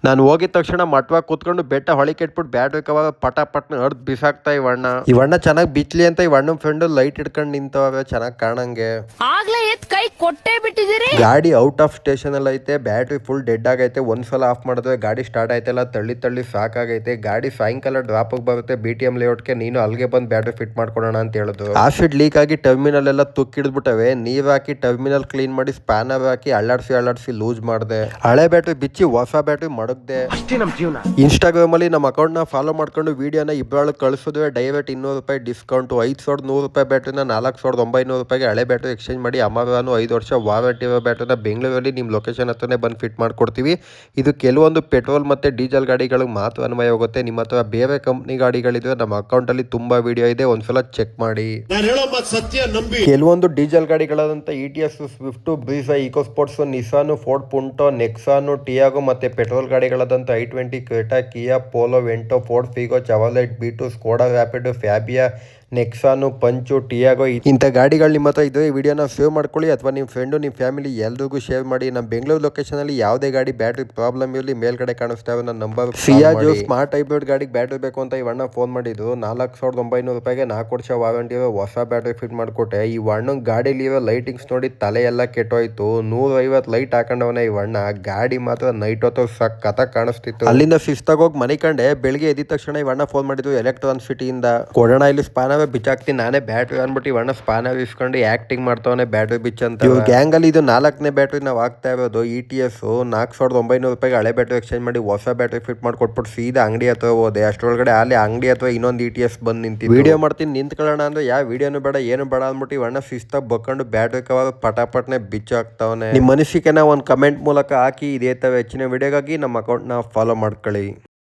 ನಾನು ಹೋಗಿದ ತಕ್ಷಣ ಮಟ್ವಾಗಿ ಕೂತ್ಕೊಂಡು ಬೆಟ್ಟ ಹೊಳಿ ಕೆಟ್ಬಿಟ್ಟು ಬ್ಯಾಟ್ರಿ ಕವಾಗ ಪಟ ಪಟ್ನ ಅರ್ದ್ ಬಿಸಾಕ್ತಾ ಇವಣ್ಣ ಚೆನ್ನಾಗಿ ಬಿಚ್ಲಿ ಅಂತ ಇವಣ್ಣ ಫ್ರೆಂಡ್ ಲೈಟ್ ಇಟ್ಕೊಂಡು ನಿಂತವ ಚೆನ್ನಾಗಿ ಕಾಣಂಗೆ. ಆಗ್ಲೇ ಎತ್ ಕೈ ಕೊಟ್ಟೆ ಬಿಟ್ಟಿದ್ದೀರಿ. ಗಾಡಿ ಔಟ್ ಆಫ್ ಸ್ಟೇಷನ್ ಅಲ್ಲಿ ಐತೆ, ಬ್ಯಾಟ್ರಿ ಫುಲ್ ಡೆಡ್ ಆಗೈತೆ. ಒಂದ್ಸಲ ಆಫ್ ಮಾಡಿದ್ರೆ ಗಾಡಿ ಸ್ಟಾರ್ಟ್ ಆಯ್ತಲ್ಲ, ತಳ್ಳಿ ತಳ್ಳಿ ಸಾಕಾಗೈತೆ. ಗಾಡಿ ಸಾಯಂಕಾಲ ಡ್ರಾಪ್ ಬರುತ್ತೆ BTM ಲೇಔಟ್ಗೆ, ನೀನು ಅಲ್ಲಿಗೆ ಬಂದು ಬ್ಯಾಟ್ರಿ ಫಿಟ್ ಮಾಡ್ಕೊಡೋಣ ಅಂತ ಹೇಳಿದ್ರು. ಆಸಿಡ್ ಲೀಕ್ ಆಗಿ ಟರ್ಮಿನಲ್ ಎಲ್ಲ ತುಕ್ಕಿಡ್ಬಿಟ್ಟವೆ. ನೀರ್ ಹಾಕಿ ಟರ್ಮಿನಲ್ ಕ್ಲೀನ್ ಮಾಡಿ ಸ್ಪ್ಯಾನರ್ ಹಾಕಿ ಅಳ್ಳಾಡ್ಸಿ ಲೂಸ್ ಮಾಡಿದೆ. ಹಳೆ ಬ್ಯಾಟ್ರಿ ಬಿಚ್ಚಿ ಹೊಸ ಬ್ಯಾಟ್ರಿ ಮಡಗ್ದೆ. ಇನ್ಸ್ಟಾಗ್ರಾಮ್ ಅಲ್ಲಿ ನಮ್ಮ ಅಕೌಂಟ್ ನ ಫಾಲೋ ಮಾಡ್ಕೊಂಡು ವಿಡಿಯೋನ ಇಬ್ಬರು ಕಳಿಸಿದ್ರೆ ಡೈರೆಕ್ಟ್ $200 ಡಿಸ್ಕೌಂಟ್. 5100 ಬ್ಯಾಟ್ರಿನ 4900 ರೂಪಾಯಿಗೆ ಹಳೆ ಬ್ಯಾಟ್ರಿ ಎಕ್ಸ್ಚೇಂಜ್ ಮಾಡಿ ಅಮರಾನು 5 ವರ್ಷ ವಾರಂಟಿ ಇರೋ ಬ್ಯಾಟ್ರಿನ ಬೆಂಗಳೂರಲ್ಲಿ ನಿಮ್ಮ ಲೊಕೇಶನ್ ಹತ್ರನೇ ಬಂದು ಫಿಟ್ ಮಾಡ್ಕೊಡ್ತೀವಿ. ಇದು ಕೆಲವೊಂದು ಪೆಟ್ರೋಲ್ ಮತ್ತೆ ಡೀಸೆಲ್ ಗಾಡಿಗಳಿಗೆ ಮಾತ್ರ ಅನ್ವಯ ಹೋಗುತ್ತೆ. ನಿಮ್ಮ ಹತ್ರ ಬೇರೆ ಕಂಪ್ನಿ ಗಾಡಿಗಳಿದ್ರೆ ನಮ್ಮ ಅಕೌಂಟ್ ಅಲ್ಲಿ ತುಂಬಾ ವಿಡಿಯೋ ಇದೆ, ಒಂದ್ಸಲ ಚೆಕ್ ಮಾಡಿ. ಕೆಲವೊಂದು ಡೀಸೆಲ್ ಗಾಡಿಗಳಾದಂತ ETS, Swift, Brezza, Eco Sports, Nissan, Ford Punto, Nexon, Tiago ಮತ್ತೆ ಪೆಟ್ರೋಲ್ ಗಾಡಿಗಳಾದಂತ i20, Creta, Kia, Polo, Vento, Ford Figo, Chevrolet, B2, Skoda Rapid, Fabia, Nexon, Punch, Tiago ಇಂಥ ಗಾಡಿಗಳು ನಿಮ್ಮ ಹತ್ರ ಇದ್ರೆ ಈ ವಿಡಿಯೋನ ಸೇವ್ ಮಾಡ್ಕೊಳ್ಳಿ, ಅಥವಾ ನಿಮ್ಮ ಫ್ರೆಂಡು ನಿಮ್ಮ ಫ್ಯಾಮಿಲಿ ಎಲ್ರಿಗೂ ಶೇರ್ ಮಾಡಿ. ನಮ್ಮ ಬೆಂಗಳೂರು ಲೊಕೇಶನಲ್ಲಿ ಯಾವುದೇ ಗಾಡಿ ಬ್ಯಾಟ್ರಿ ಪ್ರಾಬ್ಲಮ್ ಇರಲಿ ಮೇಲ್ಗಡೆ ಕಾಣಿಸ್ತಾ ಇರೋ ನನ್ನ ನಂಬರ್. ಸಿಯಾಜು ಸ್ಮಾರ್ಟ್ ಹೈಬ್ರಿಡ್ ಗಾಡಿಗೆ ಬ್ಯಾಟ್ರಿ ಬೇಕು ಅಂತ ಇವಣ್ಣ ಫೋನ್ ಮಾಡಿದ್ದು. 4900 ರೂಪಾಯಿಗೆ 4 ವರ್ಷ ವಾರಂಟಿ ಇರೋ ಹೊಸ ಬ್ಯಾಟ್ರಿ ಫಿಟ್ ಮಾಡಿಕೊಟ್ಟೆ. ಈ ವಣ್ಣಂಗೆ ಗಾಡಿಲಿರೋ ಲೈಟಿಂಗ್ಸ್ ನೋಡಿ ತಲೆ ಎಲ್ಲ ಕೆಟ್ಟೋಯ್ತು. 150 ಲೈಟ್ ಹಾಕೊಂಡವನೇ ಈ ವಣ್ಣ. ಗಾಡಿ ಮಾತ್ರ ನೈಟ್ ಹೊತ್ತು ಸಖತ್ತಾಗಿ ಕಾಣಿಸ್ತಿತ್ತು. ಅಲ್ಲಿಂದ ಶಿಸ್ತಾಗಿ ಹೋಗಿ ಮನೆ ಕಂಡೆ. ಬೆಳಿಗ್ಗೆ ಎದ್ದ ತಕ್ಷಣ ಇವಣ್ಣ ಫೋನ್ ಮಾಡಿದ್ದು ಎಲೆಕ್ಟ್ರಾನಿಕ್ ಸಿಟಿಯಿಂದ. ಕೊಡೋಣ ಇಲ್ಲಿ ಸ್ಪಾನರ್ ಬಿಚ್ಚಾಕ್ತೀನಿ ನಾನೇ ಬ್ಯಾಟ್ರಿ ಅನ್ಬಿಟ್ಟು ಇವಣ್ಣ ಸ್ಪಾನರ್ ಇಸ್ಕೊಂಡು ಆಕ್ಟಿಂಗ್ ಮಾಡ್ತಾವನೆ ಬ್ಯಾಟ್ರಿ ಬಿಚ್ ಅಂತ. ಇವ್ರ ಗ್ಯಾಂಗ್ ಅಲ್ಲಿ ಇದು 4ನೇ ಬ್ಯಾಟ್ರಿ ನಾವು ಹಾಕ್ತಾ ಇರೋದು. ETS 4900 ರೂಪಾಯಿಗೆ ಹಳೆ ಬ್ಯಾಟ್ರಿ ಎಕ್ಸ್ಚೇಂಜ್ ಮಾಡಿ ಹೊಸ ಬ್ಯಾಟ್ರಿ ಫಿಟ್ ಮಾಡ್ಕೊಟ್ಬಿಟ್ಟು ಸೀದಾ ಅಂಗಡಿ ಹತ್ರ ಹೋದೆ. ಅಷ್ಟೊಳಗಡೆ ಅಲ್ಲಿ ಅಂಗಡಿ ಅಥವಾ ಇನ್ನೊಂದು ETS ಬಂದು ನಿಂತಿದ್ದು. ವಿಡಿಯೋ ಮಾಡ್ತೀನಿ ನಿಂತ್ಕೊಳ್ಳೋಣ ಅಂದ್ರೆ ಯಾವ ವಿಡಿಯೋನು ಬೇಡ ಏನು ಬೇಡ ಅಂದ್ಬಿಟ್ಟು ಇವಣ್ಣ ಶಿಸ್ತಾಗಿ ಬಕ್ಕೊಂಡು ಬ್ಯಾಟ್ರಿ ಕವಾಗ ಪಟಾಪಟ್ನೆ ಬಿಚ್ಚಾಕ್ತಾವನೆ. ನಿಮ್ಮ ಮನಸ್ಸಿಗೆ ಒಂದು ಕಮೆಂಟ್ ಮೂಲಕ ಹಾಕಿ. ಇದೇ ತರ ಹೆಚ್ಚಿನ ವಿಡಿಯೋಗಾಗಿ ನಮ್ಮ ಅಕೌಂಟ್ನ ಫಾಲೋ ಮಾಡ್ಕೊಳ್ಳಿ.